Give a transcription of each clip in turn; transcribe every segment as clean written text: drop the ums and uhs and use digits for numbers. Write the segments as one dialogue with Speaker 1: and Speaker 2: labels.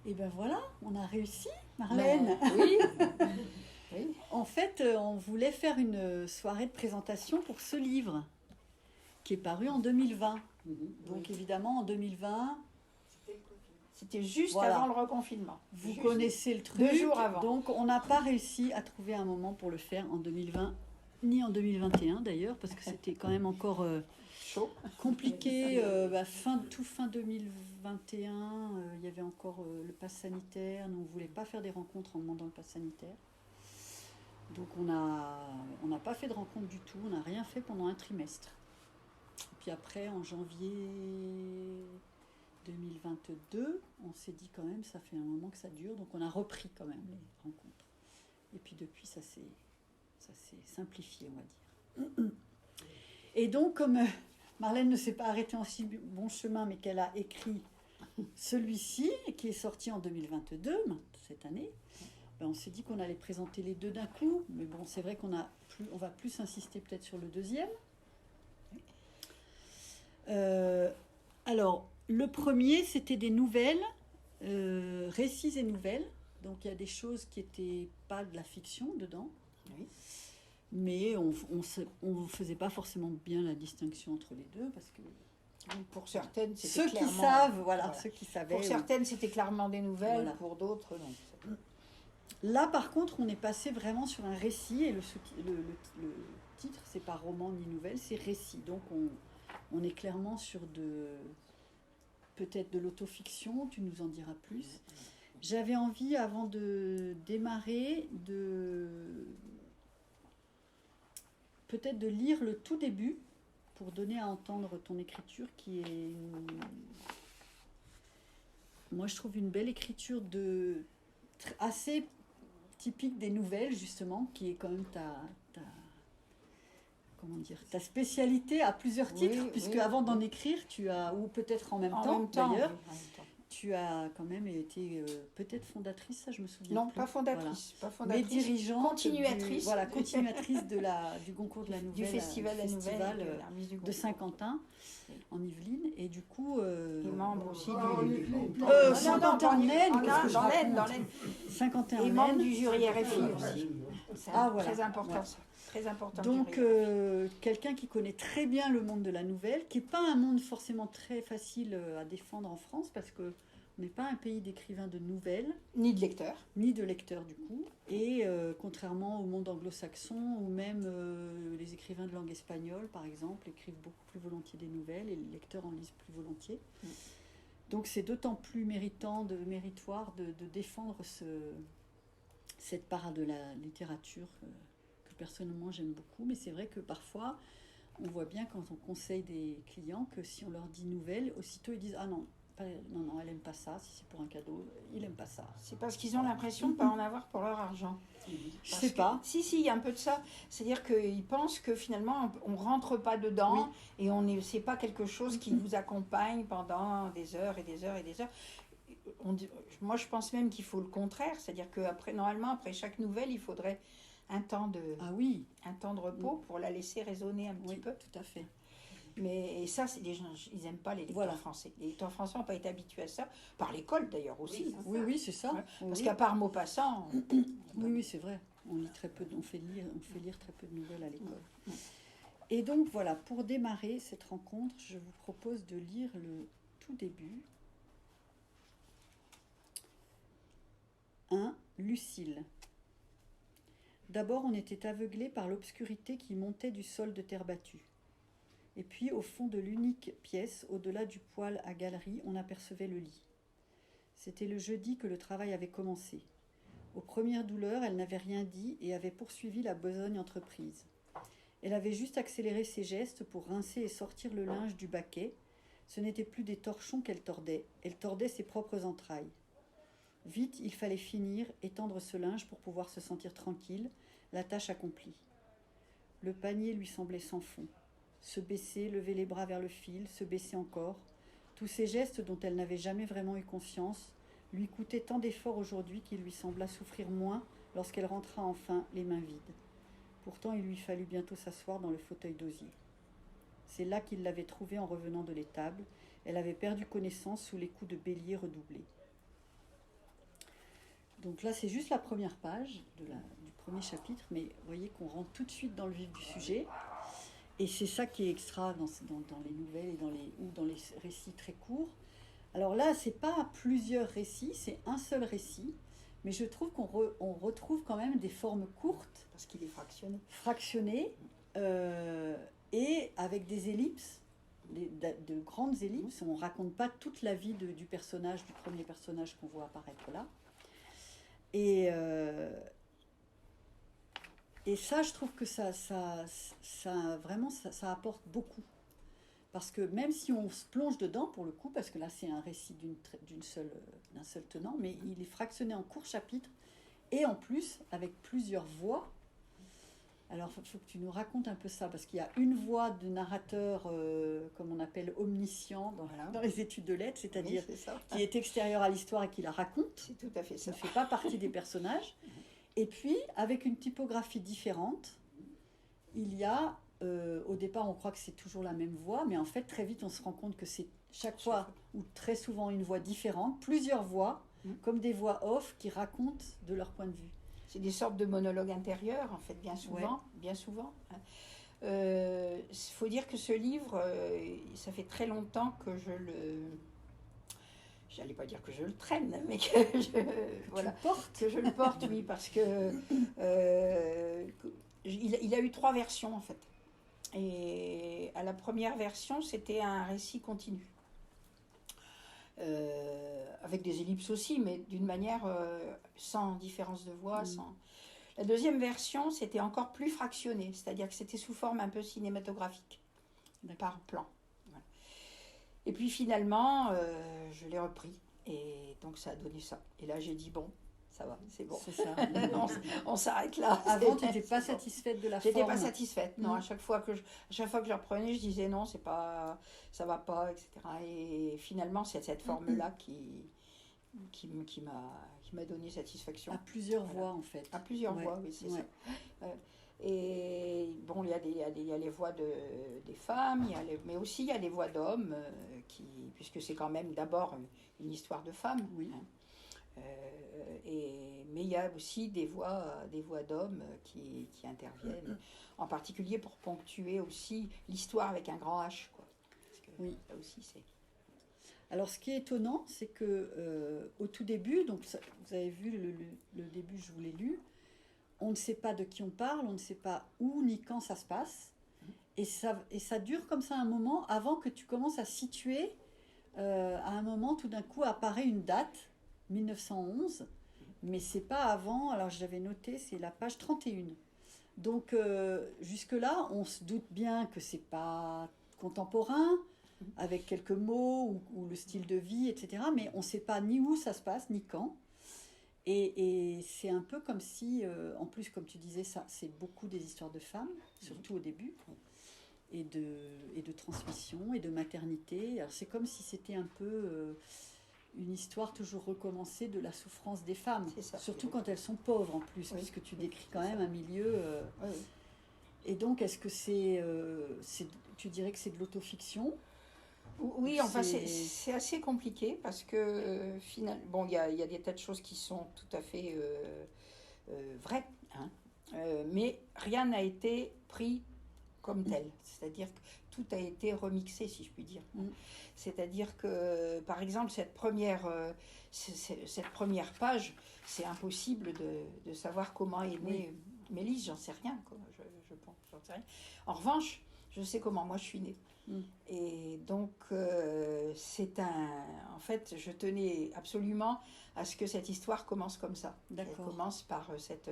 Speaker 1: Et ben voilà, on a réussi, Marlène.
Speaker 2: Oui, oui.
Speaker 1: En fait, on voulait faire une soirée de présentation pour ce livre qui est paru en 2020. Donc
Speaker 2: Oui.
Speaker 1: évidemment, en 2020,
Speaker 2: C'était juste
Speaker 1: voilà.
Speaker 2: avant le reconfinement.
Speaker 1: Vous
Speaker 2: Juste
Speaker 1: connaissez le truc.
Speaker 2: 2 jours avant.
Speaker 1: Donc on n'a pas réussi à trouver un moment pour le faire en 2020, ni en 2021 d'ailleurs, parce que c'était quand même encore
Speaker 2: Chaud.
Speaker 1: compliqué. Tout fin 2021, il y avait encore le pass sanitaire. Nous, on ne voulait pas faire des rencontres en demandant le pass sanitaire. Donc on n'a pas fait de rencontre du tout, on n'a rien fait pendant un trimestre. Et puis après, en janvier 2022, on s'est dit quand même, ça fait un moment que ça dure, donc on a repris quand même les rencontres. Et puis depuis, ça s'est simplifié, on va dire. Et donc, comme Marlène ne s'est pas arrêtée en si bon chemin, mais qu'elle a écrit celui-ci, qui est sorti en 2022, cette année, on s'est dit qu'on allait présenter les deux d'un coup, mais bon, c'est vrai qu'on va plus insister peut-être sur le deuxième. Alors, le premier, c'était des nouvelles, récits et nouvelles. Donc, il y a des choses qui n'étaient pas de la fiction dedans.
Speaker 2: Oui.
Speaker 1: Mais on ne faisait pas forcément bien la distinction entre les deux, parce que
Speaker 2: Pour certaines, c'était
Speaker 1: ceux
Speaker 2: clairement...
Speaker 1: qui savent, voilà, ceux qui savaient.
Speaker 2: Pour certaines, c'était clairement des nouvelles,
Speaker 1: Voilà.
Speaker 2: pour d'autres, non.
Speaker 1: Là, par contre, on est passé vraiment sur un récit, et le titre, c'est pas roman ni nouvelle, c'est récit. Donc, on est clairement sur peut-être de l'autofiction, tu nous en diras plus. J'avais envie, avant de démarrer, peut-être de lire le tout début, pour donner à entendre ton écriture, qui est, moi je trouve une belle écriture assez typique des nouvelles, justement, qui est quand même ta spécialité à plusieurs titres, puisque avant d'en écrire, tu as, ou peut-être en même temps d'ailleurs, tu as quand même été peut-être fondatrice, ça je me souviens
Speaker 2: non,
Speaker 1: plus.
Speaker 2: pas fondatrice,
Speaker 1: Voilà.
Speaker 2: pas fondatrice,
Speaker 1: mais dirigeante,
Speaker 2: continuatrice,
Speaker 1: continuatrice du concours de la nouvelle,
Speaker 2: du festival de la nouvelle
Speaker 1: de Saint-Quentin, en Yvelines, et du coup
Speaker 2: et membre aussi
Speaker 1: du Saint-Quentin en Aisne,
Speaker 2: dans l'Aisne,
Speaker 1: Saint-Quentin
Speaker 2: et membre du jury RFI aussi. C'est très important,
Speaker 1: ouais.
Speaker 2: Ça. Très important.
Speaker 1: Donc, quelqu'un qui connaît très bien le monde de la nouvelle, qui n'est pas un monde forcément très facile à défendre en France, parce qu'on n'est pas un pays d'écrivains de nouvelles.
Speaker 2: Ni de lecteurs.
Speaker 1: Ni de lecteurs, du coup. Et contrairement au monde anglo-saxon, où même les écrivains de langue espagnole, par exemple, écrivent beaucoup plus volontiers des nouvelles, et les lecteurs en lisent plus volontiers. Donc, c'est d'autant plus méritoire de défendre cette part de la littérature personnellement j'aime beaucoup, mais c'est vrai que parfois on voit bien quand on conseille des clients que si on leur dit nouvelle, aussitôt ils disent ah non, elle aime pas ça, si c'est pour un cadeau, il aime pas ça.
Speaker 2: C'est parce qu'ils ont l'impression de ne pas en avoir pour leur argent.
Speaker 1: Je sais pas.
Speaker 2: Si, il y a un peu de ça. C'est-à-dire qu'ils pensent que finalement on rentre pas dedans et c'est pas quelque chose qui vous accompagne pendant des heures et des heures et des heures. Moi je pense même qu'il faut le contraire, c'est-à-dire normalement après chaque nouvelle il faudrait un temps de repos pour la laisser résonner un petit peu.
Speaker 1: Tout à fait.
Speaker 2: Mais ça, c'est des gens, ils n'aiment pas les lecteurs français. Les lecteurs français n'ont pas été habitués à ça, par l'école d'ailleurs aussi.
Speaker 1: Oui, c'est ça.
Speaker 2: Ouais. Parce qu'à part Maupassant...
Speaker 1: Oui, c'est vrai. On fait lire très peu de nouvelles à l'école. Et donc voilà, pour démarrer cette rencontre, je vous propose de lire le tout début. 1. Lucille. D'abord, on était aveuglé par l'obscurité qui montait du sol de terre battue. Et puis, au fond de l'unique pièce, au-delà du poêle à galerie, on apercevait le lit. C'était le jeudi que le travail avait commencé. Aux premières douleurs, elle n'avait rien dit et avait poursuivi la besogne entreprise. Elle avait juste accéléré ses gestes pour rincer et sortir le linge du baquet. Ce n'était plus des torchons qu'elle tordait. Elle tordait ses propres entrailles. Vite, il fallait finir, étendre ce linge pour pouvoir se sentir tranquille, la tâche accomplie. Le panier lui semblait sans fond. Se baisser, lever les bras vers le fil, se baisser encore. Tous ces gestes dont elle n'avait jamais vraiment eu conscience lui coûtaient tant d'efforts aujourd'hui qu'il lui sembla souffrir moins lorsqu'elle rentra enfin les mains vides. Pourtant, il lui fallut bientôt s'asseoir dans le fauteuil d'osier. C'est là qu'il l'avait trouvée en revenant de l'étable. Elle avait perdu connaissance sous les coups de bélier redoublés. Donc là, c'est juste la première page du premier chapitre, mais vous voyez qu'on rentre tout de suite dans le vif du sujet. Et c'est ça qui est extra dans les nouvelles ou dans les récits très courts. Alors là, c'est pas plusieurs récits, c'est un seul récit, mais je trouve qu'on retrouve quand même des formes courtes.
Speaker 2: Parce qu'il est fractionné.
Speaker 1: Fractionnées, et avec des ellipses, de grandes ellipses. On ne raconte pas toute la vie du personnage, du premier personnage qu'on voit apparaître là. Et ça, je trouve que ça vraiment, ça apporte beaucoup. Parce que même si on se plonge dedans, pour le coup, parce que là, c'est un récit d'un seul tenant, mais il est fractionné en courts chapitres, et en plus, avec plusieurs voix. Alors, il faut que tu nous racontes un peu ça, parce qu'il y a une voix de narrateur, comme on appelle omniscient dans les études de lettres, c'est-à-dire qui est extérieur à l'histoire et qui la raconte.
Speaker 2: C'est tout à fait ça.
Speaker 1: Qui ne fait pas partie des personnages. Et puis, avec une typographie différente, il y a, au départ, on croit que c'est toujours la même voix, mais en fait, très vite, on se rend compte que c'est chaque fois, ou très souvent, une voix différente, plusieurs voix, comme des voix off qui racontent de leur point de vue.
Speaker 2: C'est des sortes de monologues intérieurs, en fait, bien souvent. Faut dire que ce livre, ça fait très longtemps que j'allais pas dire que je le traîne, mais que je le porte, oui, parce que il a eu 3 versions, en fait. Et à la première version, c'était un récit continu. Avec des ellipses aussi, mais d'une manière sans différence de voix. La deuxième version, c'était encore plus fractionné, c'est-à-dire que c'était sous forme un peu cinématographique, par plan. Voilà. Et puis finalement, je l'ai repris, et donc ça a donné ça. Et là, j'ai dit, bon, ça va, c'est bon.
Speaker 1: C'est ça.
Speaker 2: on s'arrête là.
Speaker 1: Avant, tu n'étais pas satisfaite de la forme.
Speaker 2: J'étais pas satisfaite, non. À chaque fois que je reprenais, je disais non, c'est pas, ça va pas, etc. Et finalement, c'est cette forme-là qui m'a donné satisfaction.
Speaker 1: À plusieurs voix, en fait.
Speaker 2: À plusieurs voix, oui, c'est ça. Et bon, il y a les voix des femmes, mais aussi il y a les voix d'hommes, puisque c'est quand même d'abord une histoire de femmes.
Speaker 1: Oui.
Speaker 2: Hein. Mais il y a aussi des voix d'hommes qui interviennent, en particulier pour ponctuer aussi l'histoire avec un grand H, quoi. Parce que
Speaker 1: oui.
Speaker 2: Ça aussi, c'est...
Speaker 1: Alors, ce qui est étonnant, c'est que au tout début, donc vous avez vu le début, je vous l'ai lu, on ne sait pas de qui on parle, on ne sait pas où ni quand ça se passe, et ça dure comme ça un moment avant que tu commences à situer. À un moment, tout d'un coup, apparaît une date, 1911, mais c'est pas avant. Alors, j'avais noté, c'est la page 31. Donc, jusque-là, on se doute bien que c'est pas contemporain, avec quelques mots ou le style de vie, etc. Mais on ne sait pas ni où ça se passe, ni quand. Et c'est un peu comme si, en plus, comme tu disais, ça, c'est beaucoup des histoires de femmes, surtout au début, et de transmission, et de maternité. Alors c'est comme si c'était un peu une histoire toujours recommencée de la souffrance des femmes, surtout quand elles sont pauvres en plus, puisque tu décris quand même un milieu... Et donc, est-ce que tu dirais que c'est de l'autofiction ?
Speaker 2: Oui, enfin, c'est assez compliqué parce que finalement, bon, il y a des tas de choses qui sont tout à fait vraies, hein, mais rien n'a été pris comme tel. C'est-à-dire que tout a été remixé, si je puis dire. C'est-à-dire que, par exemple, cette première page, c'est impossible de savoir comment est née Mélisse, j'en sais rien, quoi. Je pense, j'en sais rien. En revanche, je sais comment moi je suis née. Et donc, en fait, je tenais absolument à ce que cette histoire commence comme ça.
Speaker 1: D'accord.
Speaker 2: Elle commence par cet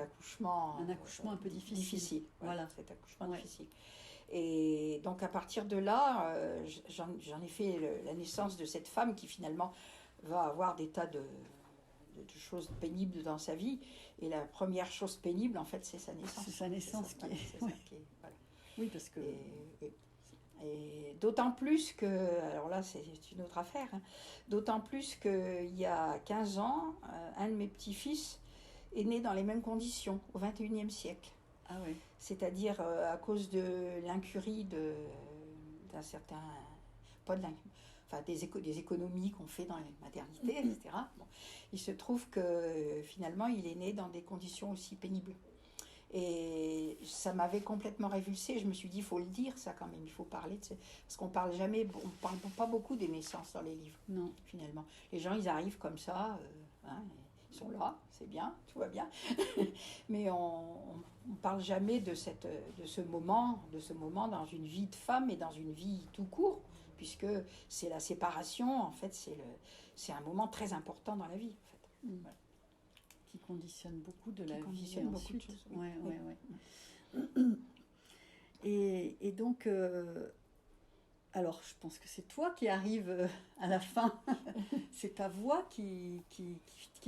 Speaker 2: accouchement...
Speaker 1: Un accouchement un peu difficile.
Speaker 2: Voilà, cet accouchement difficile. Et donc, à partir de là, j'en ai fait la naissance de cette femme qui, finalement, va avoir des tas de choses pénibles dans sa vie. Et la première chose pénible, en fait, c'est sa naissance.
Speaker 1: C'est sa naissance qui est...
Speaker 2: Voilà.
Speaker 1: Oui, parce que...
Speaker 2: Et d'autant plus que, alors là c'est une autre affaire, hein, d'autant plus qu'il y a 15 ans, un de mes petits-fils est né dans les mêmes conditions, au XXIe siècle.
Speaker 1: Ah oui.
Speaker 2: C'est-à-dire à cause de l'incurie d'un certain... Pas de l'incurie, enfin des économies qu'on fait dans les maternités, etc. Bon, il se trouve que finalement, il est né dans des conditions aussi pénibles. Et ça m'avait complètement révulsée. Je me suis dit, il faut le dire, ça quand même, il faut parler de ça. Parce qu'on parle jamais, on parle pas beaucoup des naissances dans les livres,
Speaker 1: Non.
Speaker 2: finalement. Les gens, ils arrivent comme ça, hein, ils sont là, c'est bien, tout va bien. Mais on parle jamais de ce moment dans une vie de femme et dans une vie tout court, puisque c'est la séparation, en fait, c'est un moment très important dans la vie, en fait. Voilà.
Speaker 1: Qui conditionne beaucoup de la vie
Speaker 2: Conditionne beaucoup de
Speaker 1: ensuite.
Speaker 2: choses,
Speaker 1: Ouais,
Speaker 2: oui.
Speaker 1: Et donc, alors je pense que c'est toi qui arrive à la fin. C'est ta voix qui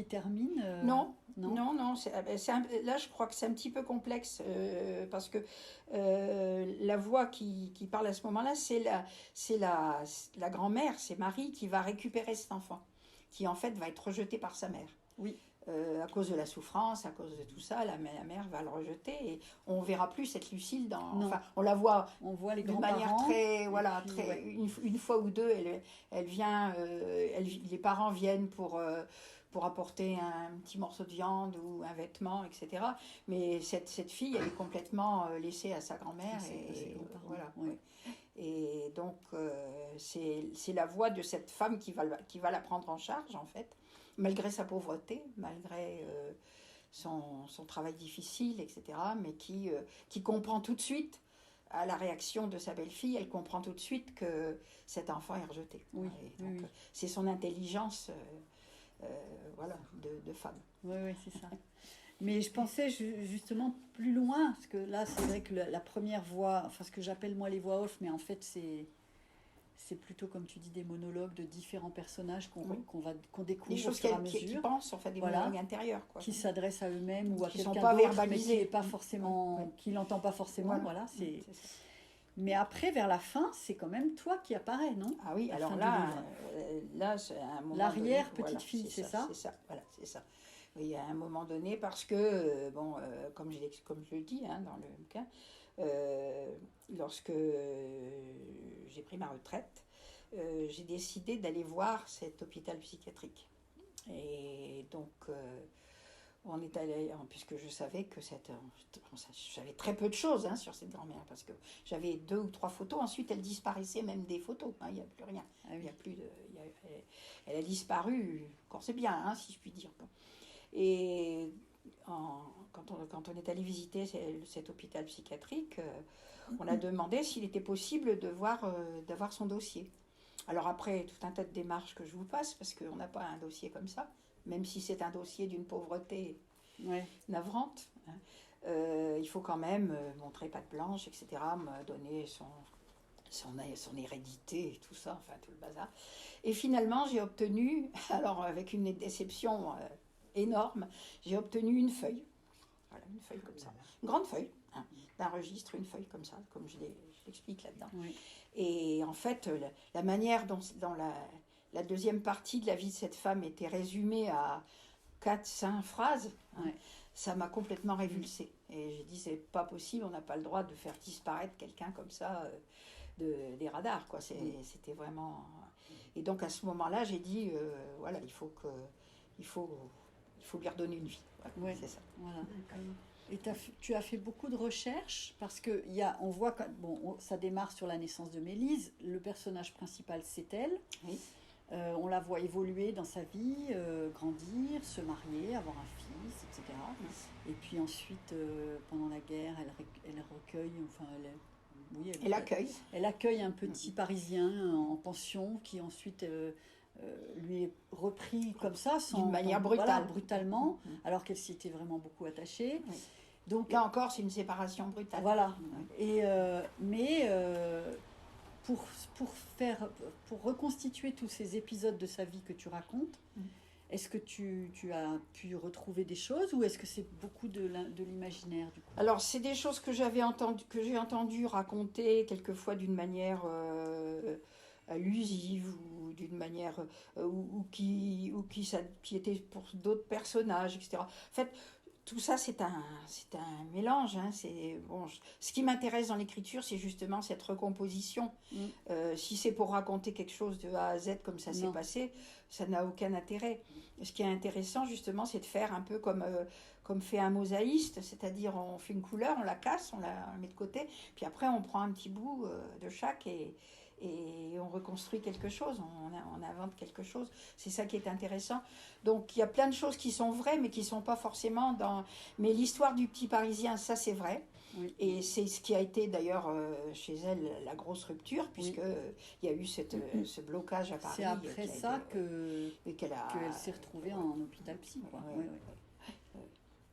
Speaker 1: termine.
Speaker 2: Non. Là, je crois que c'est un petit peu complexe parce que la voix qui parle à ce moment-là, c'est la grand-mère, c'est Marie qui va récupérer cet enfant, qui en fait va être rejeté par sa mère.
Speaker 1: Oui.
Speaker 2: À cause de la souffrance, à cause de tout ça, la mère va le rejeter et on verra plus cette Lucille enfin, on la voit
Speaker 1: les
Speaker 2: de manière très, voilà,
Speaker 1: puis,
Speaker 2: très, une fois ou deux, elle vient, les parents viennent pour apporter un petit morceau de viande ou un vêtement, etc. Mais cette fille, elle est complètement laissée à sa grand-mère et voilà.
Speaker 1: Oui.
Speaker 2: Et donc c'est la voix de cette femme qui va la prendre en charge en fait. Malgré sa pauvreté, malgré son travail difficile, etc., mais qui comprend tout de suite, à la réaction de sa belle-fille, elle comprend tout de suite que cet enfant est rejeté.
Speaker 1: Oui,
Speaker 2: donc, c'est son intelligence voilà, de femme.
Speaker 1: Oui, c'est ça. Mais je pensais justement plus loin, parce que là, c'est vrai que la première voix, enfin ce que j'appelle moi les voix off, mais en fait c'est plutôt, comme tu dis, des monologues de différents personnages qu'on découvre
Speaker 2: des choses qui pensent, en fait, des monologues intérieurs. Quoi.
Speaker 1: Qui s'adressent à eux-mêmes ou à quelqu'un
Speaker 2: d'autre,
Speaker 1: mais qui n'est pas forcément, qui l'entend pas forcément. Voilà, c'est ça. Mais après, vers la fin, c'est quand même toi qui apparaît, non?
Speaker 2: Ah oui, alors là, c'est un moment
Speaker 1: l'arrière petite fille, c'est ça?
Speaker 2: C'est ça, voilà, c'est ça. Oui, à un moment donné, parce que, comme je le dis dans le bouquin, lorsque j'ai pris ma retraite, j'ai décidé d'aller voir cet hôpital psychiatrique. Et donc, on est allé, puisque je savais que j'avais très peu de choses sur cette grand-mère, parce que j'avais 2 ou 3 photos. Ensuite, elle disparaissait même des photos. Il n'y a plus rien. Il y a plus elle a disparu, quand c'est bien, si je puis dire. Bon. Et quand on est allé visiter cet hôpital psychiatrique, on a demandé s'il était possible d'avoir son dossier. Alors après, tout un tas de démarches que je vous passe, parce qu'on n'a pas un dossier comme ça, même si c'est un dossier d'une pauvreté navrante. Il faut quand même montrer patte blanche, etc., me donner son hérédité et tout ça, enfin tout le bazar. Et finalement, j'ai obtenu, alors avec une déception énorme, j'ai obtenu une feuille. Voilà, une feuille comme ça. Une grande feuille, d'un registre, une feuille comme ça, comme je l'explique là-dedans.
Speaker 1: Oui.
Speaker 2: Et en fait, la manière dont la deuxième partie de la vie de cette femme était résumée à 4-5 phrases, ça m'a complètement révulsée. Et j'ai dit, c'est pas possible, on n'a pas le droit de faire disparaître quelqu'un comme ça des radars, quoi. C'était vraiment... Et donc à ce moment-là, j'ai dit, voilà, il faut lui redonner une vie. Voilà, c'est ça.
Speaker 1: Voilà. Et tu as fait beaucoup de recherches, parce que on voit que ça démarre sur la naissance de Mélise. Le personnage principal, c'est elle.
Speaker 2: Oui.
Speaker 1: On la voit évoluer dans sa vie, grandir, se marier, avoir un fils, etc. Et puis ensuite, pendant la guerre, elle recueille, enfin,
Speaker 2: elle
Speaker 1: accueille un petit Parisien en pension qui ensuite lui est repris comme ça,
Speaker 2: d'une manière
Speaker 1: brutalement, alors qu'elle s'y était vraiment beaucoup attachée.
Speaker 2: Oui. Donc là encore, c'est une séparation brutale.
Speaker 1: Voilà. Et pour reconstituer tous ces épisodes de sa vie que tu racontes, est-ce que tu as pu retrouver des choses, ou est-ce que c'est beaucoup de l'imaginaire du coup?
Speaker 2: Alors c'est des choses que j'ai entendu raconter quelquefois d'une manière allusive, ou d'une manière qui était pour d'autres personnages, etc. En fait, tout ça, c'est un mélange. Hein. Ce qui m'intéresse dans l'écriture, c'est justement cette recomposition. Si c'est pour raconter quelque chose de A à Z comme ça s'est passé, ça n'a aucun intérêt. Ce qui est intéressant, justement, c'est de faire un peu comme fait un mosaïste, c'est-à-dire on fait une couleur, on la casse, on la met de côté, puis après on prend un petit bout de chaque et on reconstruit quelque chose, on invente quelque chose. C'est ça qui est intéressant. Donc il y a plein de choses qui sont vraies, mais qui ne sont pas forcément dans... Mais l'histoire du petit Parisien, ça c'est vrai. Oui. Et c'est ce qui a été d'ailleurs chez elle la grosse rupture, puisqu'il y a eu ce blocage à Paris.
Speaker 1: C'est après ça qu'elle s'est retrouvée en hôpital psy. Quoi. Ouais.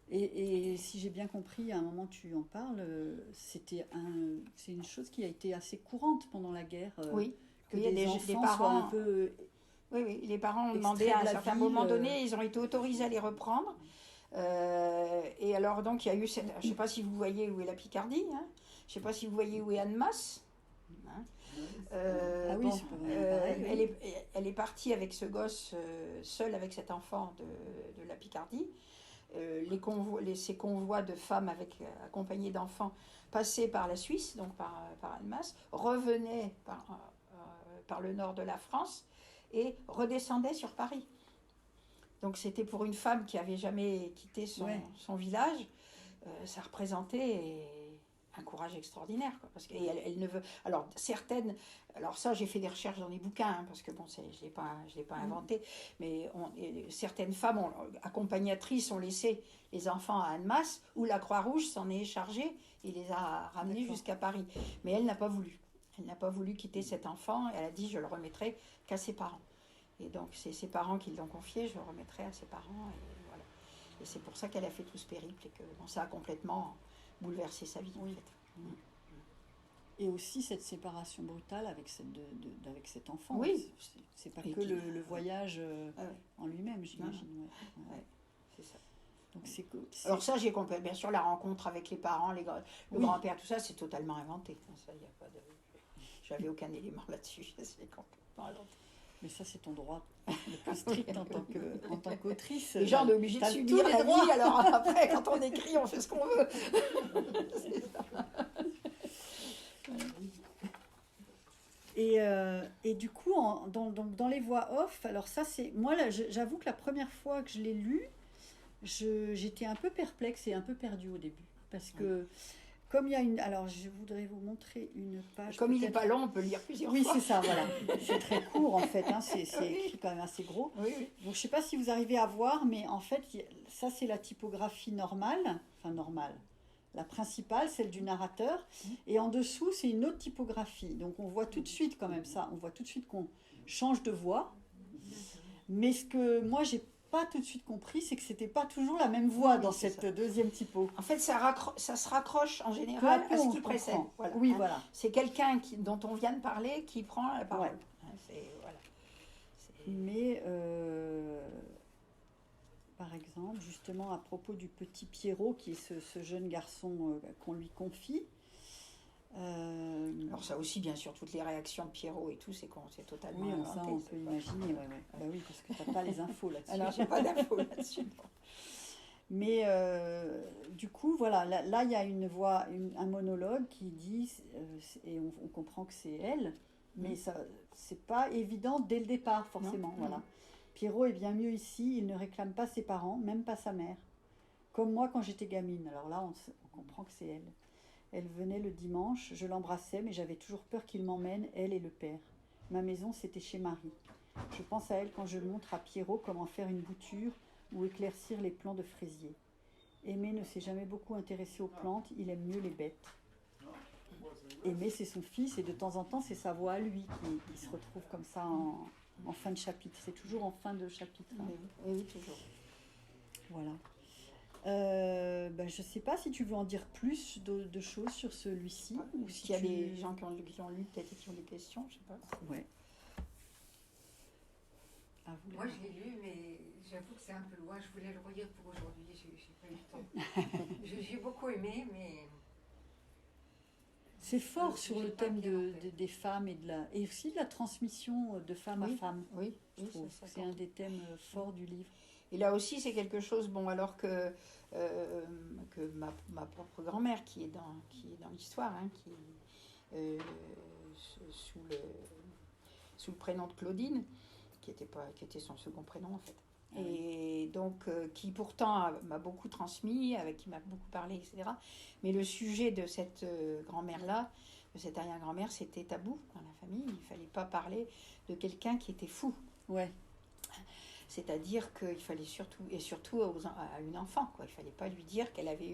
Speaker 1: Et si j'ai bien compris, à un moment tu en parles, c'est une chose qui a été assez courante pendant la guerre.
Speaker 2: Oui,
Speaker 1: que des enfants soient un peu...
Speaker 2: Oui, les parents ont demandé à un certain moment donné, ils ont été autorisés à les reprendre. Et alors donc il y a eu cette... Je ne sais pas si vous voyez où est la Picardie, hein. Je ne sais pas si vous voyez où est Annemasse. Hein.
Speaker 1: Oui, c'est pas pareil,
Speaker 2: elle est partie avec ce gosse, seule avec cet enfant de la Picardie. Ces convois de femmes accompagnées d'enfants passaient par la Suisse, donc par Annemasse, revenaient par le nord de la France et redescendaient sur Paris. Donc c'était pour une femme qui n'avait jamais quitté son village, ça représentait un courage extraordinaire, quoi, parce qu'elle ne veut... Alors certaines... Alors ça, j'ai fait des recherches dans des bouquins, hein, parce que bon, je l'ai pas inventé, mais certaines femmes accompagnatrices ont laissé les enfants à Annemasse, où la Croix-Rouge s'en est chargée et les a ramenés jusqu'à Paris. Mais elle n'a pas voulu. Elle n'a pas voulu quitter cet enfant, et elle a dit, je le remettrai qu'à ses parents. Et donc, c'est ses parents qui l'ont confié, je le remettrai à ses parents, et voilà. Et c'est pour ça qu'elle a fait tout ce périple, et que ça a complètement bouleversé sa vie, en fait.
Speaker 1: Et aussi cette séparation brutale avec cet enfant.
Speaker 2: Oui.
Speaker 1: C'est pas que le voyage en lui-même, j'imagine.
Speaker 2: C'est ça.
Speaker 1: Donc
Speaker 2: Alors ça, j'ai compris. Bien sûr, la rencontre avec les parents, le grand-père, tout ça, c'est totalement inventé. Ça, y a pas de... J'avais aucun élément là-dessus. C'est complètement inventé.
Speaker 1: Mais ça, c'est ton droit le plus strict en tant qu'autrice.
Speaker 2: Les gens, on est obligés de subir la vie. Alors après, quand on écrit, on fait ce qu'on veut. C'est ça.
Speaker 1: Et du coup, dans les voix off, alors ça, c'est... Moi, là, j'avoue que la première fois que je l'ai lu, j'étais un peu perplexe et un peu perdue au début. Parce que, comme il y a une... Alors, je voudrais vous montrer une page...
Speaker 2: Comme il n'est pas long, on peut le lire plusieurs fois.
Speaker 1: Oui, c'est ça, voilà. C'est très court, en fait. Hein, c'est écrit quand même assez gros.
Speaker 2: Oui.
Speaker 1: Donc, je ne sais pas si vous arrivez à voir, mais en fait, ça, c'est la typographie normale. Enfin, normale. La principale, celle du narrateur, et en dessous, c'est une autre typographie. Donc, on voit tout de suite quand même ça. On voit tout de suite qu'on change de voix. Mais ce que moi, j'ai pas tout de suite compris, c'est que c'était pas toujours la même voix dans cette deuxième typo.
Speaker 2: En fait, ça se raccroche en général à ce qui précède.
Speaker 1: Voilà. Oui, voilà.
Speaker 2: C'est quelqu'un dont on vient de parler qui prend la parole. Ouais.
Speaker 1: Mais... Par exemple, justement, à propos du petit Pierrot, qui est ce jeune garçon qu'on lui confie.
Speaker 2: Alors ça aussi, bien sûr, toutes les réactions de Pierrot et tout, c'est totalement inventé.
Speaker 1: Ça, on peut imaginer, Bah oui, parce que tu n'as pas les infos là-dessus.
Speaker 2: Alors, je n'ai pas d'infos là-dessus.
Speaker 1: Mais du coup, voilà, là, il y a une voix, un monologue qui dit, et on comprend que c'est elle, mais ça, c'est pas évident dès le départ, forcément, voilà. Pierrot est bien mieux ici, il ne réclame pas ses parents, même pas sa mère. Comme moi quand j'étais gamine. Alors là, on comprend que c'est elle. Elle venait le dimanche, je l'embrassais, mais j'avais toujours peur qu'il m'emmène, elle et le père. Ma maison, c'était chez Marie. Je pense à elle quand je montre à Pierrot comment faire une bouture ou éclaircir les plants de fraisier. Aimé ne s'est jamais beaucoup intéressé aux plantes, il aime mieux les bêtes. Aimé, c'est son fils, et de temps en temps, c'est sa voix à lui qui se retrouve comme ça en fin de chapitre. C'est toujours en fin de chapitre. Hein.
Speaker 2: Oui, toujours.
Speaker 1: Voilà. Je ne sais pas si tu veux en dire plus de choses sur celui-ci.
Speaker 2: Ou s'il y a des gens qui l'ont lu, peut-être, et qui ont des questions, je ne sais pas.
Speaker 1: Ouais.
Speaker 3: Moi, je l'ai lu, mais j'avoue que c'est un peu loin. Je voulais le relire pour aujourd'hui. Je n'ai pas eu le temps. J'ai beaucoup aimé, mais...
Speaker 1: C'est fort sur le thème des femmes et aussi de la transmission de femme à femme.
Speaker 2: Oui,
Speaker 1: je trouve. C'est un des thèmes forts du livre.
Speaker 2: Et là aussi, c'est quelque chose, bon, alors que ma propre grand-mère, qui est dans l'histoire, hein, euh, sous sous le prénom de Claudine, qui était son second prénom en fait. Et donc, qui pourtant m'a beaucoup transmis, avec qui m'a beaucoup parlé, etc. Mais le sujet de cette grand-mère-là, de cette arrière-grand-mère, c'était tabou dans la famille. Il ne fallait pas parler de quelqu'un qui était fou.
Speaker 1: Ouais.
Speaker 2: C'est-à-dire qu'il fallait surtout à une enfant, quoi. Il ne fallait pas lui dire qu'elle avait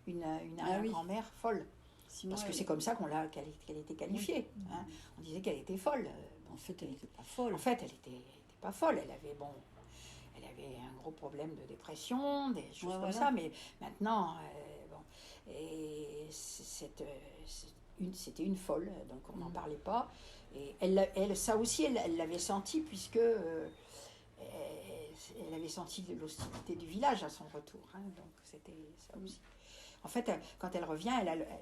Speaker 2: une arrière-grand-mère folle.
Speaker 1: Sinon,
Speaker 2: Parce que c'est comme ça qu'elle était qualifiée. Hein. On disait qu'elle était folle.
Speaker 1: En fait, elle n'était pas folle.
Speaker 2: En fait, elle était pas folle. Elle avait un gros problème de dépression, des choses comme ça. Mais maintenant, et c'était une folle, donc on n'en parlait pas. Et ça aussi, elle l'avait senti, puisque elle avait senti l'hostilité du village à son retour. Hein, donc c'était ça aussi. En fait, quand elle revient,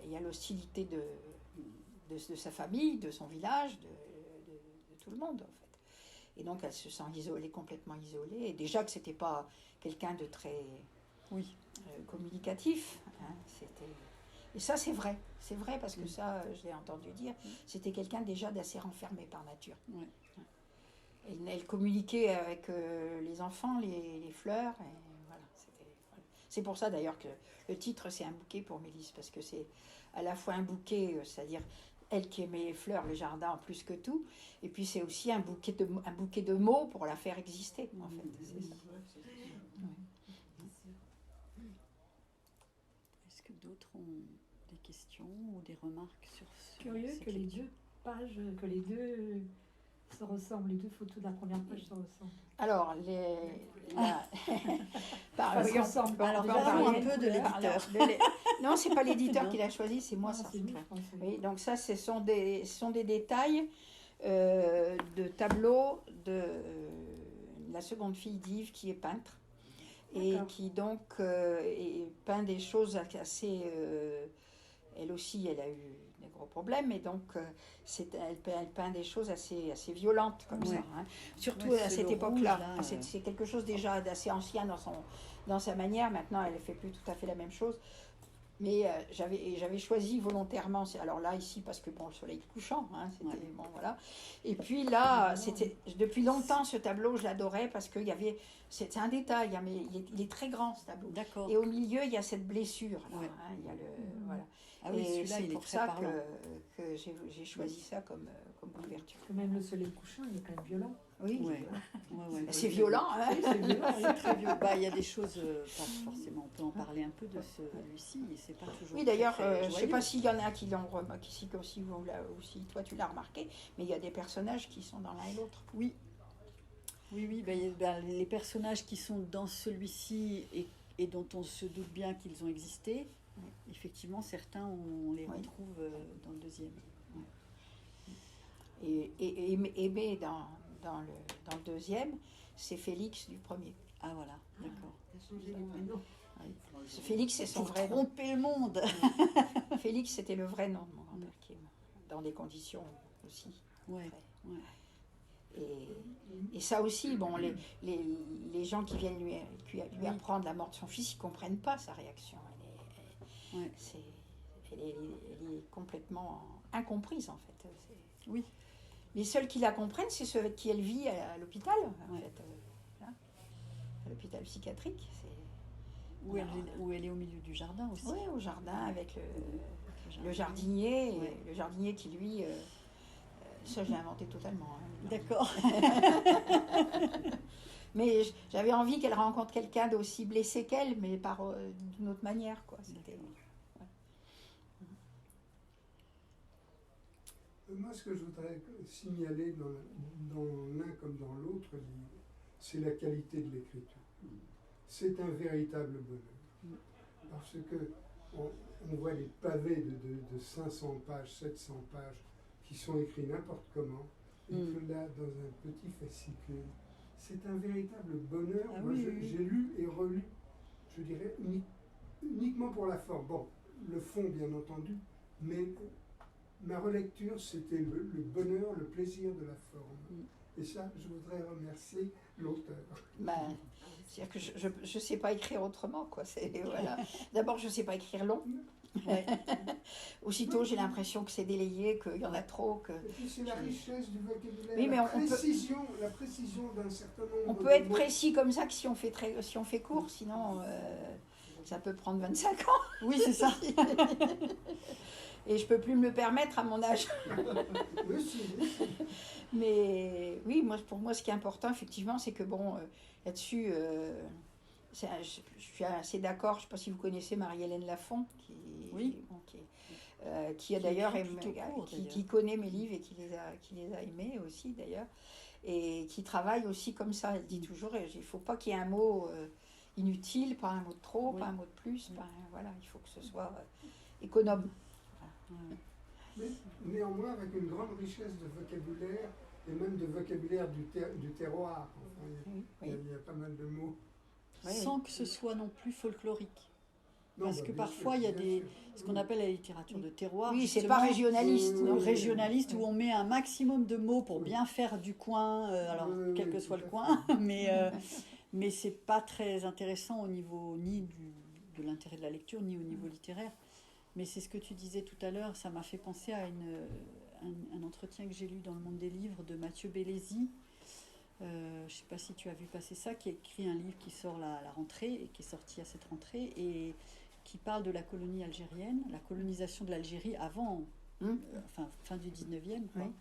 Speaker 2: il y a l'hostilité de sa famille, de son village, de tout le monde, en fait. Et donc, elle se sent isolée, complètement isolée. Et déjà que c'était pas quelqu'un de très communicatif. Hein, et ça, c'est vrai. C'est vrai parce que ça, je l'ai entendu dire, c'était quelqu'un déjà d'assez renfermé par nature.
Speaker 1: Oui.
Speaker 2: Elle communiquait avec les enfants, les fleurs. Et voilà, c'est pour ça d'ailleurs que le titre, c'est Un bouquet pour Mélisse, parce que c'est à la fois un bouquet, c'est-à-dire elle qui aimait les fleurs, le jardin en plus que tout, et puis c'est aussi un bouquet de mots pour la faire exister, en fait. C'est ça.
Speaker 1: Est-ce que d'autres ont des questions ou des remarques sur ce
Speaker 4: Curieux que les deux pages, que les deux se ressemblent, les deux photos de la première page se ressemblent.
Speaker 2: Alors,
Speaker 1: parlons un peu de l'éditeur.
Speaker 2: Non, c'est pas l'éditeur qui l'a choisi, c'est moi.
Speaker 4: Non,
Speaker 2: Ça.
Speaker 4: c'est vous,
Speaker 2: Oui, donc ça, ce sont des détails de tableaux de la seconde fille d'Yves, qui est peintre, et qui donc peint des choses assez... elle aussi, elle a eu des gros problèmes, et donc elle peint des choses assez violentes comme ça. Hein. Surtout à cette époque-là. C'est quelque chose déjà d'assez ancien dans sa manière. Maintenant, elle ne fait plus tout à fait la même chose. Mais j'avais choisi volontairement, alors là, ici, parce que bon, le soleil couchant, hein, c'était bon, voilà. Et puis là, depuis longtemps, ce tableau, je l'adorais parce qu'il y avait, c'est un détail, hein, mais il est très grand, ce tableau.
Speaker 1: D'accord.
Speaker 2: Et au milieu, il y a cette blessure, là, hein, il y a voilà.
Speaker 1: Ah oui,
Speaker 2: et
Speaker 1: c'est
Speaker 2: pour ça que j'ai choisi ça comme couverture.
Speaker 4: Même le soleil couchant, il est quand même violent.
Speaker 2: Oui, c'est
Speaker 1: Oui.
Speaker 2: violent. Hein.
Speaker 4: Oui, c'est violent.
Speaker 1: C'est très violent. Il y a des choses, pas forcément, on peut en parler un peu de celui-ci, et c'est pas toujours.
Speaker 2: Oui, d'ailleurs,
Speaker 1: très
Speaker 2: je ne sais pas s'il y en a qui l'ont remarqué, si toi tu l'as remarqué, mais il y a des personnages qui sont dans l'un et l'autre.
Speaker 1: Oui. Les personnages qui sont dans celui-ci et dont on se doute bien qu'ils ont existé, effectivement, certains, on les retrouve dans le deuxième.
Speaker 2: Et Aimé dans le deuxième, c'est Félix du premier.
Speaker 1: Ah voilà, d'accord.
Speaker 2: Félix, c'est son vrai nom.
Speaker 1: Tromper le monde.
Speaker 2: Félix, c'était le vrai nom de mon grand-père, qui est dans des conditions aussi.
Speaker 1: Ouais.
Speaker 2: Et ça aussi, bon, les gens qui viennent lui apprendre la mort de son fils, ils ne comprennent pas sa réaction. Elle est complètement incomprise, en fait.
Speaker 1: Oui.
Speaker 2: Les seuls qui la comprennent, c'est ceux avec qui elle vit à l'hôpital, en fait, à l'hôpital psychiatrique.
Speaker 1: Où elle est au milieu du jardin aussi.
Speaker 2: Oui, au jardin, avec le jardinier, le jardinier qui, lui, ça, je l'ai inventé totalement. Hein,
Speaker 1: d'accord.
Speaker 2: Mais j'avais envie qu'elle rencontre quelqu'un d'aussi blessé qu'elle, mais d'une autre manière, quoi.
Speaker 5: Moi, ce que je voudrais signaler dans l'un comme dans l'autre livre, c'est la qualité de l'écriture. C'est un véritable bonheur. Parce que on voit les pavés de 500 pages, 700 pages, qui sont écrits n'importe comment, et que là, dans un petit fascicule, c'est un véritable bonheur.
Speaker 1: Ah,
Speaker 5: moi,
Speaker 1: oui.
Speaker 5: J'ai lu et relu, je dirais, uniquement pour la forme. Bon, le fond, bien entendu, mais ma relecture, c'était le bonheur, le plaisir de la forme. Et ça, je voudrais remercier l'auteur.
Speaker 2: Ben, c'est-à-dire que je sais pas écrire autrement, quoi. Voilà. D'abord, je sais pas écrire long.
Speaker 1: Ouais.
Speaker 2: Aussitôt, j'ai l'impression que c'est délayé, qu'il y en a trop.
Speaker 5: Et puis c'est la richesse du vocabulaire,
Speaker 2: Oui, mais
Speaker 5: la précision d'un certain nombre
Speaker 2: on peut
Speaker 5: de
Speaker 2: être
Speaker 5: mots.
Speaker 2: précis comme ça que si on fait court, sinon ça peut prendre 25 ans.
Speaker 1: Oui, c'est ça.
Speaker 2: Et je peux plus me le permettre à mon âge.
Speaker 5: Oui, si.
Speaker 2: Mais oui, pour moi, ce qui est important, effectivement, c'est que bon, là-dessus, je suis assez d'accord. Je ne sais pas si vous connaissez Marie-Hélène Lafont,
Speaker 1: Oui.
Speaker 2: qui a d'ailleurs
Speaker 1: écrit plutôt court,
Speaker 2: qui connaît mes livres et qui les a aimés aussi d'ailleurs, et qui travaille aussi comme ça. Elle dit toujours, il ne faut pas qu'il y ait un mot inutile, pas un mot de trop,
Speaker 1: Oui.
Speaker 2: pas un mot de plus. Voilà, il faut que ce soit économe.
Speaker 5: Mais néanmoins, avec une grande richesse de vocabulaire, et même de vocabulaire du terroir. Enfin, il y a pas mal de mots.
Speaker 1: Sans que ce soit non plus folklorique.
Speaker 5: Non,
Speaker 1: Parce
Speaker 5: bah,
Speaker 1: que
Speaker 5: bien
Speaker 1: parfois,
Speaker 5: sûr,
Speaker 1: il y a
Speaker 5: bien sûr.
Speaker 1: ce qu'on appelle la littérature de terroir.
Speaker 2: Oui, c'est
Speaker 1: justement,
Speaker 2: pas régionaliste.
Speaker 1: ou
Speaker 2: non.
Speaker 1: régionaliste, où on met un maximum de mots pour bien faire du coin, alors
Speaker 5: Oui,
Speaker 1: quel que
Speaker 5: oui,
Speaker 1: soit le
Speaker 5: tout à
Speaker 1: coin,
Speaker 5: fait.
Speaker 1: mais c'est pas très intéressant au niveau ni de l'intérêt de la lecture, ni au niveau littéraire. Mais c'est ce que tu disais tout à l'heure, ça m'a fait penser à un entretien que j'ai lu dans le Monde des Livres de Mathieu Bellesi. Je ne sais pas si tu as vu passer ça, qui a écrit un livre qui sort la rentrée, et qui est sorti à cette rentrée, et qui parle de la colonie algérienne, la colonisation de l'Algérie avant, fin du 19e, quoi,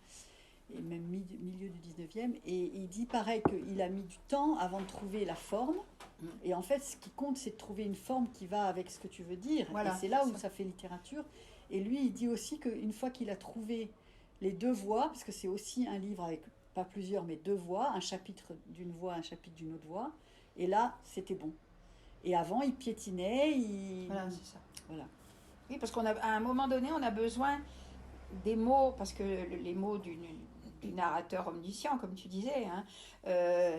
Speaker 1: et même milieu du 19e. Et il dit pareil qu'il a mis du temps avant de trouver la forme. Et en fait, ce qui compte, c'est de trouver une forme qui va avec ce que tu veux dire.
Speaker 2: Voilà,
Speaker 1: et c'est là où ça fait littérature. Et lui, il dit aussi qu'une fois qu'il a trouvé les deux voix, parce que c'est aussi un livre avec pas plusieurs, mais deux voix, un chapitre d'une voix, un chapitre d'une autre voix, et là, c'était bon. Et avant, il piétinait,
Speaker 2: Voilà, c'est ça.
Speaker 1: Voilà.
Speaker 2: Oui, parce qu'à un moment donné, on a besoin des mots, parce que les mots du narrateur omniscient, comme tu disais, hein,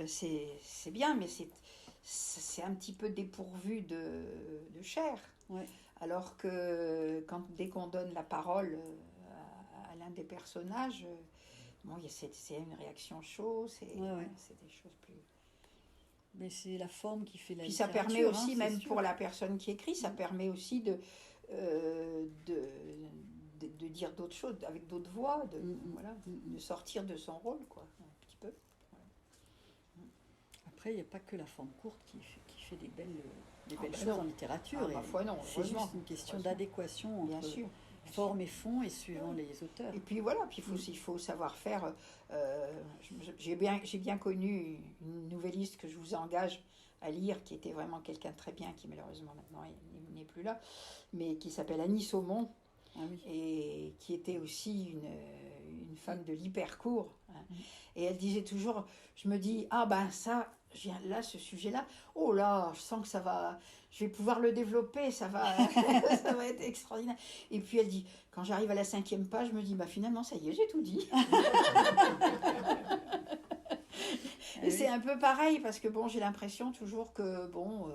Speaker 2: c'est bien, mais c'est un petit peu dépourvu de chair.
Speaker 1: Ouais.
Speaker 2: Alors que dès qu'on donne la parole à l'un des personnages, bon, c'est une réaction chaude, c'est des choses plus...
Speaker 1: Mais c'est la forme qui fait la
Speaker 2: Puis ça
Speaker 1: littérature.
Speaker 2: permet aussi, même
Speaker 1: sûr.
Speaker 2: pour la personne qui écrit, ça permet aussi de dire d'autres choses, avec d'autres voix, de sortir de son rôle, quoi, un petit peu. Voilà.
Speaker 1: Après, il n'y a pas que la forme courte qui fait des belles choses
Speaker 2: non.
Speaker 1: en littérature.
Speaker 2: Ah, parfois non,
Speaker 1: C'est
Speaker 2: heureusement.
Speaker 1: juste une question
Speaker 2: Heureusement.
Speaker 1: d'adéquation
Speaker 2: Bien
Speaker 1: entre
Speaker 2: sûr.
Speaker 1: forme et fond, et suivant les auteurs.
Speaker 2: Et puis voilà, puis il faut savoir faire. J'ai bien connu une nouvelliste que je vous engage à lire, qui était vraiment quelqu'un de très bien, qui malheureusement maintenant n'est plus là, mais qui s'appelle Annie Saumon, et qui était aussi une femme de l'hypercourt. Hein. Et elle disait toujours, je me dis, ah ben ça, là, ce sujet-là, oh là, je sens que ça va, je vais pouvoir le développer, ça va être extraordinaire. Et puis elle dit, quand j'arrive à la 5e page, je me dis, bah finalement, ça y est, j'ai tout dit. Et c'est un peu pareil, parce que bon, j'ai l'impression toujours que, bon,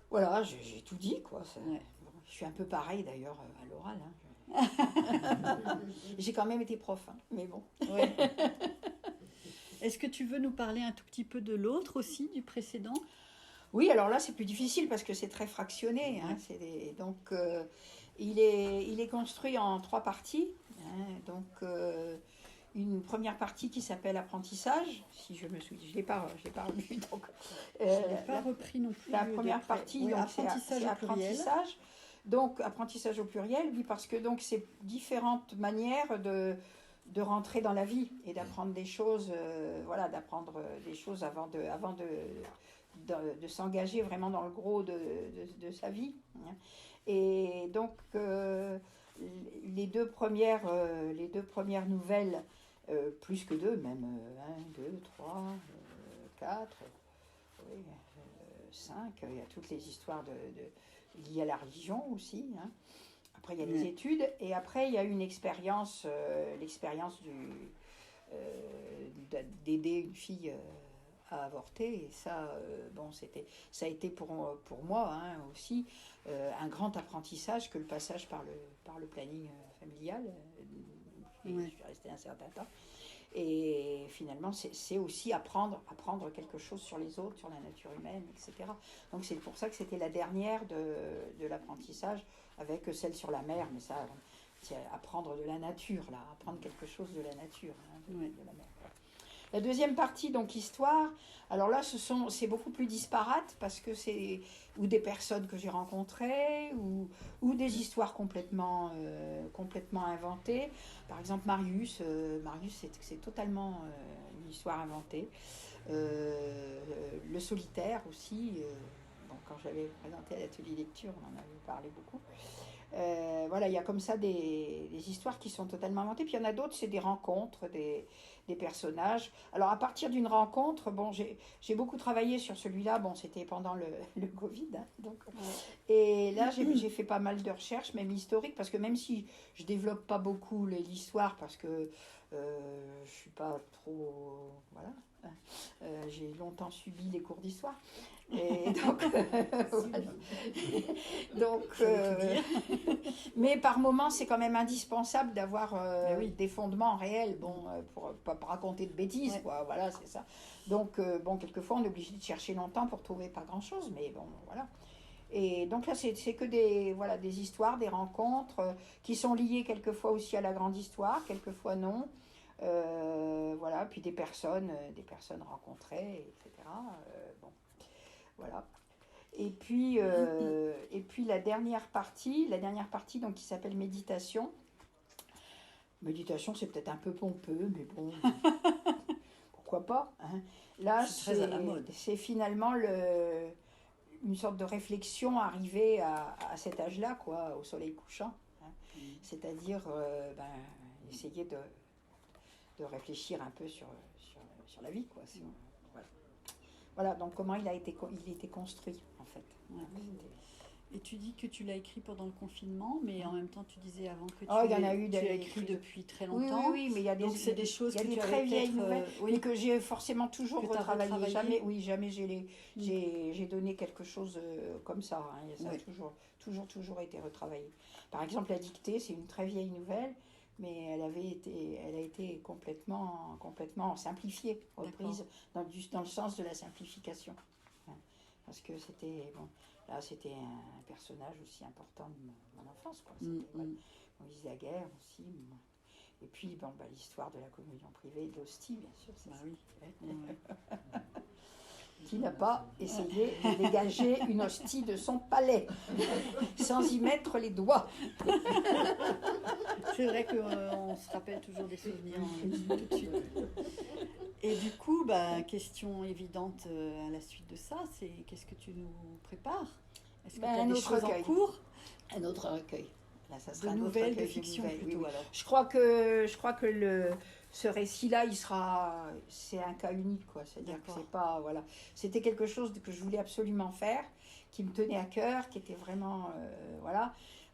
Speaker 2: voilà, j'ai tout dit, quoi. Bon, je suis un peu pareil, d'ailleurs, à l'oral. Hein. J'ai quand même été prof, hein, mais bon.
Speaker 1: Ouais. Est-ce que tu veux nous parler un tout petit peu de l'autre aussi, du précédent ?
Speaker 2: Oui, alors là, c'est plus difficile parce que c'est très fractionné. Hein, donc, il est construit en 3 parties. Hein, donc, une première partie qui s'appelle apprentissage, si je me souviens, je l'ai pas relu. Donc,
Speaker 1: je l'ai pas repris non plus.
Speaker 2: La première partie, donc, c'est apprentissage. Donc, apprentissage au pluriel, oui, parce que donc c'est différentes manières de rentrer dans la vie et d'apprendre des choses, d'apprendre des choses avant de s'engager vraiment dans le gros de sa vie. Et donc, les deux premières nouvelles, plus que 2, même 1, 2, 3, 4, 5, il y a toutes les histoires liées à la religion aussi. Hein. Après, il y a les études, et après, il y a une expérience, l'expérience d'aider une fille à avorter. Et ça, ça a été pour moi aussi un grand apprentissage que le passage par le planning familial. Je suis restée un certain temps. Et finalement, c'est aussi apprendre quelque chose sur les autres, sur la nature humaine, etc. Donc c'est pour ça que c'était la dernière de l'apprentissage, avec celle sur la mer, mais ça, c'est apprendre de la nature, là, apprendre quelque chose de la nature, hein, de la mer. La deuxième partie, donc histoire, alors là, c'est beaucoup plus disparate, parce que c'est ou des personnes que j'ai rencontrées, ou des histoires complètement inventées. Par exemple, Marius, c'est totalement une histoire inventée. Le solitaire aussi, quand j'avais présenté à l'atelier lecture, on en avait parlé beaucoup. Voilà, il y a comme ça des histoires qui sont totalement inventées. Puis il y en a d'autres, c'est des rencontres, des personnages. Alors à partir d'une rencontre, bon, j'ai beaucoup travaillé sur celui-là. Bon, c'était pendant le Covid, hein, donc. Et là, j'ai fait pas mal de recherches, même historiques, parce que même si je développe pas beaucoup l'histoire, parce que je suis pas trop, voilà. J'ai longtemps subi les cours d'histoire. Et donc, mais par moments, c'est quand même indispensable d'avoir des fondements réels, pour pas raconter de bêtises, quoi. Voilà, c'est ça. Donc, quelquefois, on est obligé de chercher longtemps pour trouver pas grand-chose, mais bon, voilà. Et donc là, c'est que des histoires, des rencontres qui sont liées quelquefois aussi à la grande histoire, quelquefois non. Voilà, puis des personnes rencontrées, etc. Voilà. Et puis la dernière partie donc, qui s'appelle méditation. Méditation, c'est peut-être un peu pompeux, mais bon, pourquoi pas, hein. Là,
Speaker 1: c'est très à la mode.
Speaker 2: C'est finalement une sorte de réflexion arrivée à cet âge-là, quoi, au soleil couchant, hein. C'est-à-dire essayer de réfléchir un peu sur la vie, quoi. Voilà, donc comment il a été construit, en fait.
Speaker 1: Ouais. Et tu dis que tu l'as écrit pendant le confinement, mais en même temps, tu disais avant que tu
Speaker 2: l'as
Speaker 1: écrit depuis très longtemps.
Speaker 2: Oui, mais il y a
Speaker 1: donc c'est des choses que
Speaker 2: tu
Speaker 1: tu
Speaker 2: très
Speaker 1: avais
Speaker 2: vieilles nouvelles, mais que j'ai forcément toujours retravaillé. Jamais j'ai donné quelque chose comme ça, hein. Ça a toujours été retravaillé. Par exemple, la dictée, c'est une très vieille nouvelle, mais elle a été complètement simplifiée, reprise dans le sens de la simplification. Parce que c'était un personnage aussi important de mon enfance, quoi. Moïse Daguerre aussi. Et puis, l'histoire de la communion privée et de l'hostie, bien sûr. Qui n'a pas essayé de dégager une hostie de son palais sans y mettre les doigts.
Speaker 1: C'est vrai qu'on se rappelle toujours des souvenirs tout de suite. Et du coup, question évidente à la suite de ça, c'est qu'est-ce que tu nous prépares? Est-ce que tu as des choses en cours?
Speaker 2: Un autre recueil. Là, ça sera
Speaker 1: de nouvelles, de fiction plutôt,
Speaker 2: oui.
Speaker 1: alors.
Speaker 2: Je crois que ce récit-là, c'est un cas unique, quoi. C'est-à-dire que c'est pas, voilà. C'était quelque chose que je voulais absolument faire, qui me tenait à cœur, qui était vraiment,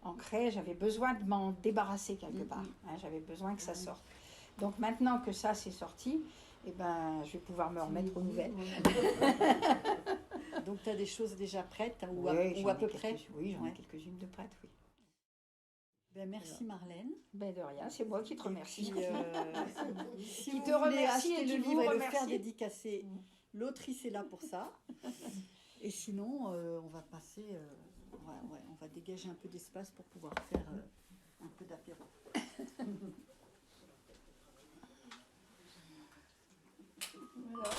Speaker 2: ancré. J'avais besoin de m'en débarrasser quelque part. Hein, j'avais besoin que ça sorte. Donc maintenant que ça c'est sorti, je vais pouvoir me remettre aux nouvelles.
Speaker 1: Donc tu as des choses déjà prêtes, hein, ou à peu près?
Speaker 2: Oui, j'en ai quelques-unes de prêtes, oui.
Speaker 1: Merci Marlène.
Speaker 2: De rien, c'est moi qui te remercie.
Speaker 1: Puis, si vous voulez acheter le livre et le faire dédicacer, l'autrice est là pour ça. Et sinon, on va passer, on va dégager un peu d'espace pour pouvoir faire un peu d'apéro.
Speaker 2: Voilà.